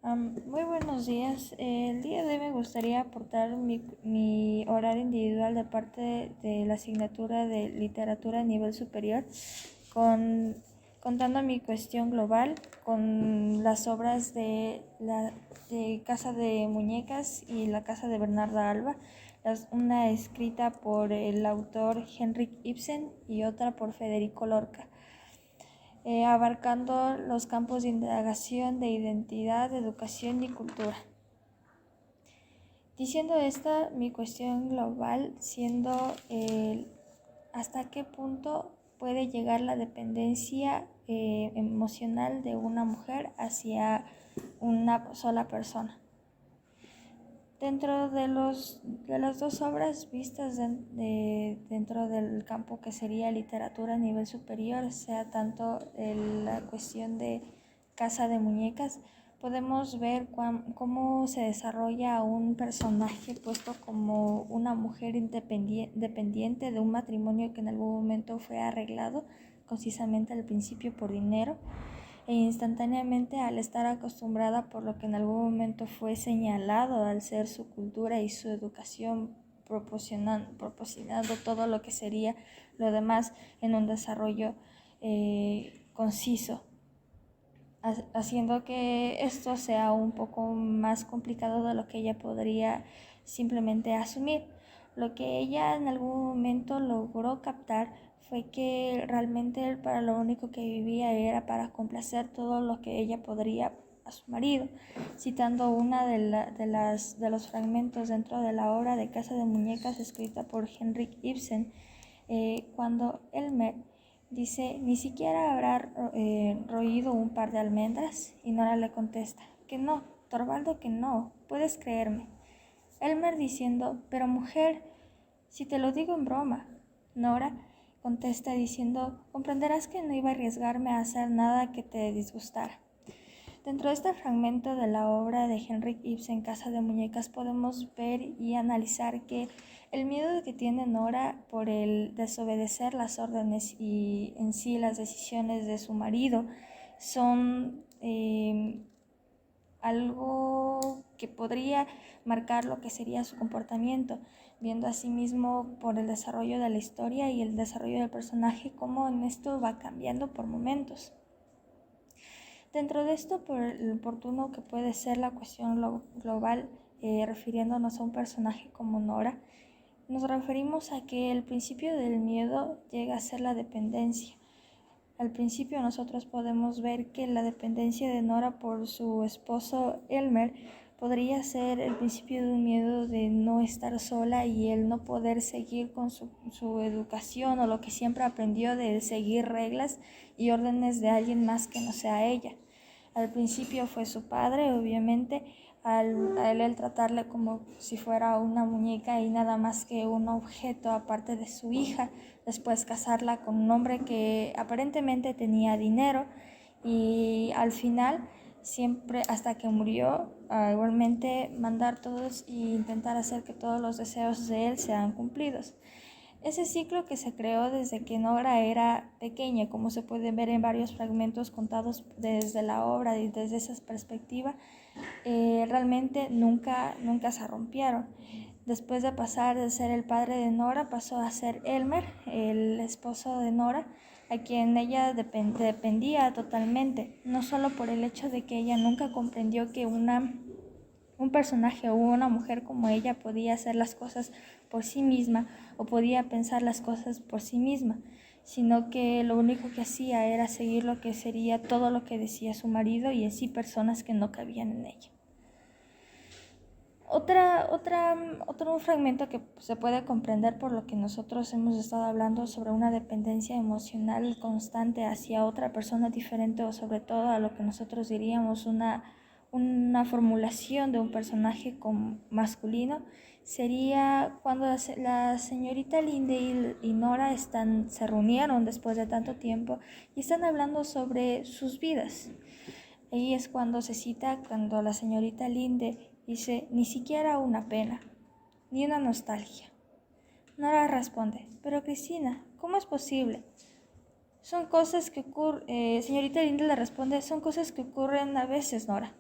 Muy buenos días. El día de hoy me gustaría aportar mi horario individual de parte de la asignatura de literatura a nivel superior, contando mi cuestión global con las obras de Casa de Muñecas y La Casa de Bernarda Alba, una escrita por el autor Henrik Ibsen y otra por Federico Lorca. Abarcando los campos de indagación de identidad, educación y cultura. Diciendo esta, mi cuestión global siendo hasta qué punto puede llegar la dependencia emocional de una mujer hacia una sola persona. Dentro de las dos obras vistas dentro del campo que sería literatura a nivel superior, sea tanto la cuestión de Casa de Muñecas, podemos ver cómo se desarrolla un personaje puesto como una mujer dependiente de un matrimonio que en algún momento fue arreglado, concisamente al principio por dinero, e instantáneamente al estar acostumbrada por lo que en algún momento fue señalado al ser su cultura y su educación, proporcionando todo lo que sería lo demás en un desarrollo conciso, haciendo que esto sea un poco más complicado de lo que ella podría simplemente asumir. Lo que ella en algún momento logró captar fue que realmente para lo único que vivía era para complacer todo lo que ella podría a su marido, citando una de los fragmentos dentro de la obra de Casa de Muñecas escrita por Henrik Ibsen, cuando Elmer dice: ni siquiera habrá roído un par de almendras, y Nora le contesta: que no, Torvaldo, que no, puedes creerme. Elmer diciendo: pero mujer, si te lo digo en broma. Nora contesta diciendo: comprenderás que no iba a arriesgarme a hacer nada que te disgustara. Dentro de este fragmento de la obra de Henrik Ibsen, Casa de Muñecas, podemos ver y analizar que el miedo que tiene Nora por el desobedecer las órdenes y en sí las decisiones de su marido son algo que podría marcar lo que sería su comportamiento, viendo asimismo por el desarrollo de la historia y el desarrollo del personaje cómo en esto va cambiando por momentos. Dentro de esto, por el oportuno que puede ser la cuestión global, refiriéndonos a un personaje como Nora, nos referimos a que el principio del miedo llega a ser la dependencia. Al principio nosotros podemos ver que la dependencia de Nora por su esposo Elmer podría ser el principio de un miedo de no estar sola y el no poder seguir con su educación o lo que siempre aprendió de seguir reglas y órdenes de alguien más que no sea ella. Al principio fue su padre, obviamente, a él tratarle como si fuera una muñeca y nada más que un objeto aparte de su hija, después casarla con un hombre que aparentemente tenía dinero y al final, siempre hasta que murió, igualmente mandar todos e intentar hacer que todos los deseos de él sean cumplidos. Ese ciclo que se creó desde que Nora era pequeña, como se puede ver en varios fragmentos contados desde la obra y desde esa perspectiva, realmente nunca se rompieron. Después de pasar de ser el padre de Nora, pasó a ser Elmer, el esposo de Nora, a quien ella dependía totalmente, no solo por el hecho de que ella nunca comprendió que un personaje o una mujer como ella podía hacer las cosas por sí misma o podía pensar las cosas por sí misma, sino que lo único que hacía era seguir lo que sería todo lo que decía su marido y en sí personas que no cabían en ella. Otro fragmento que se puede comprender por lo que nosotros hemos estado hablando sobre una dependencia emocional constante hacia otra persona diferente o sobre todo a lo que nosotros diríamos una formulación de un personaje masculino, sería cuando la señorita Linde y Nora se reunieron después de tanto tiempo y están hablando sobre sus vidas. Ahí es cuando se cita cuando la señorita Linde dice: ni siquiera una pena, ni una nostalgia. Nora responde: pero Cristina, ¿cómo es posible? Son cosas que ocurren. Señorita Linde le responde: son cosas que ocurren a veces, Nora.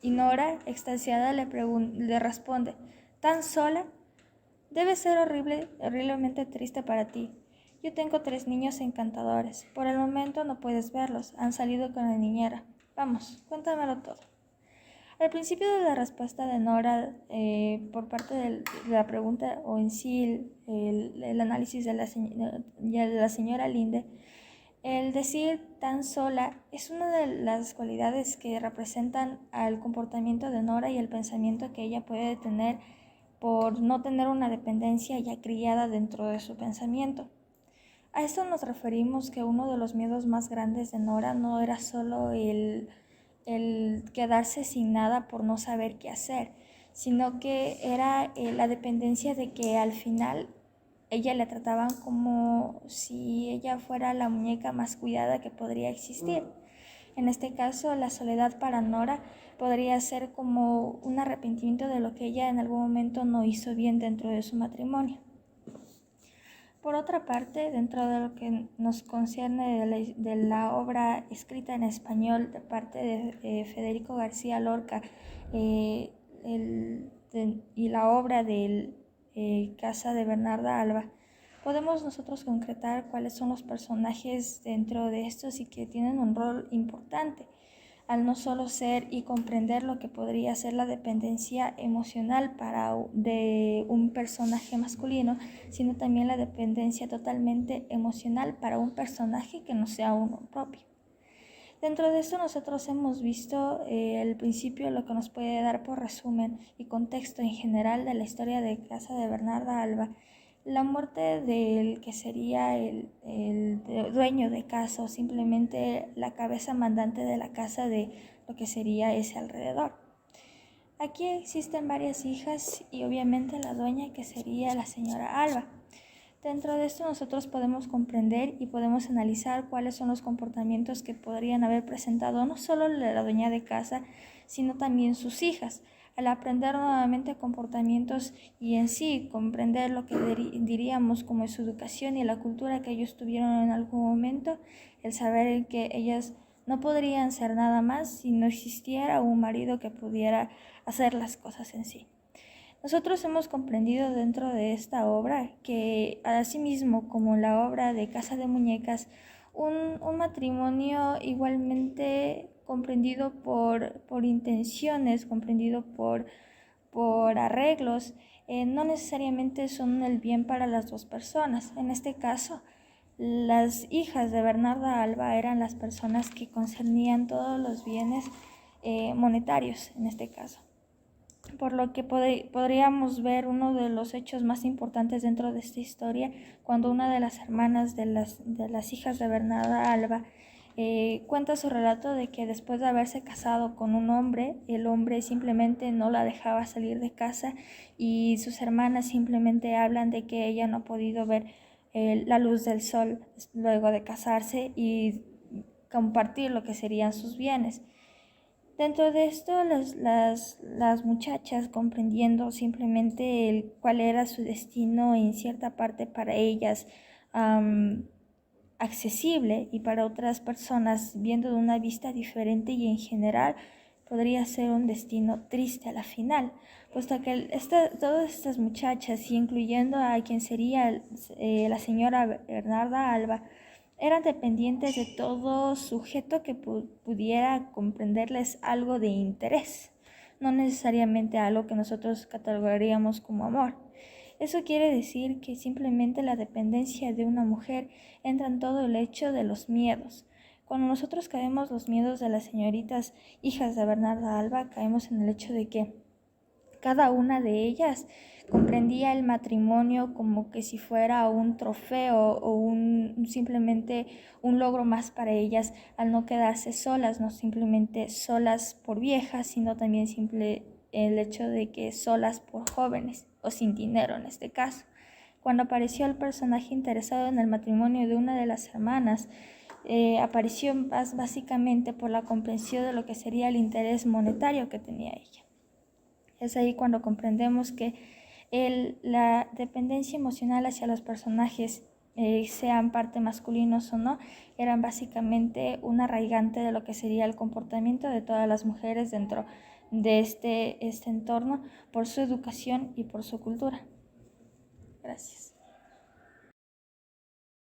Y Nora, extasiada, le responde: ¿tan sola? Debe ser horriblemente triste para ti. Yo tengo 3 niños encantadores. Por el momento no puedes verlos. Han salido con la niñera. Vamos, cuéntamelo todo. Al principio de la respuesta de Nora, por parte de la pregunta o en sí el análisis de la señora Linde, el decir tan sola es una de las cualidades que representan al comportamiento de Nora y el pensamiento que ella puede tener por no tener una dependencia ya criada dentro de su pensamiento. A esto nos referimos que uno de los miedos más grandes de Nora no era solo el quedarse sin nada por no saber qué hacer, sino que era la dependencia de que al final ella le trataban como si ella fuera la muñeca más cuidada que podría existir. En este caso, la soledad para Nora podría ser como un arrepentimiento de lo que ella en algún momento no hizo bien dentro de su matrimonio. Por otra parte, dentro de lo que nos concierne de la obra escrita en español de parte de Federico García Lorca y la obra del Casa de Bernarda Alba, podemos nosotros concretar cuáles son los personajes dentro de estos y que tienen un rol importante, al no solo ser y comprender lo que podría ser la dependencia emocional de un personaje masculino, sino también la dependencia totalmente emocional para un personaje que no sea uno propio. Dentro de esto nosotros hemos visto al principio lo que nos puede dar por resumen y contexto en general de la historia de Casa de Bernarda Alba, la muerte del que sería el dueño de casa o simplemente la cabeza mandante de la casa de lo que sería ese alrededor. Aquí existen varias hijas y obviamente la dueña que sería la señora Alba. Dentro de esto nosotros podemos comprender y podemos analizar cuáles son los comportamientos que podrían haber presentado no solo la dueña de casa, sino también sus hijas. Al aprender nuevamente comportamientos y en sí comprender lo que diríamos como es su educación y la cultura que ellos tuvieron en algún momento, el saber que ellas no podrían ser nada más si no existiera un marido que pudiera hacer las cosas en sí. Nosotros hemos comprendido dentro de esta obra que, asimismo como la obra de Casa de Muñecas, un matrimonio igualmente comprendido por intenciones, comprendido por arreglos, no necesariamente son el bien para las dos personas. En este caso, las hijas de Bernarda Alba eran las personas que concernían todos los bienes monetarios, en este caso. Por lo que podríamos ver uno de los hechos más importantes dentro de esta historia, cuando una de las hermanas de las hijas de Bernarda Alba cuenta su relato de que después de haberse casado con un hombre, el hombre simplemente no la dejaba salir de casa y sus hermanas simplemente hablan de que ella no ha podido ver la luz del sol luego de casarse y compartir lo que serían sus bienes. Dentro de esto, las muchachas, comprendiendo simplemente cuál era su destino en cierta parte para ellas accesible y para otras personas viendo de una vista diferente y en general podría ser un destino triste a la final, puesto que todas estas muchachas, y incluyendo a quien sería la señora Bernarda Alba, eran dependientes de todo sujeto que pudiera comprenderles algo de interés, no necesariamente algo que nosotros catalogaríamos como amor. Eso quiere decir que simplemente la dependencia de una mujer entra en todo el hecho de los miedos. Cuando nosotros caemos los miedos de las señoritas hijas de Bernarda Alba, caemos en el hecho de que cada una de ellas comprendía el matrimonio como que si fuera un trofeo o simplemente un logro más para ellas, al no quedarse solas, no simplemente solas por viejas, sino también el hecho de que solas por jóvenes o sin dinero en este caso. Cuando apareció el personaje interesado en el matrimonio de una de las hermanas, apareció básicamente por la comprensión de lo que sería el interés monetario que tenía ella. Es ahí cuando comprendemos que la dependencia emocional hacia los personajes, sean parte masculinos o no, eran básicamente un arraigante de lo que sería el comportamiento de todas las mujeres dentro de este entorno por su educación y por su cultura. Gracias.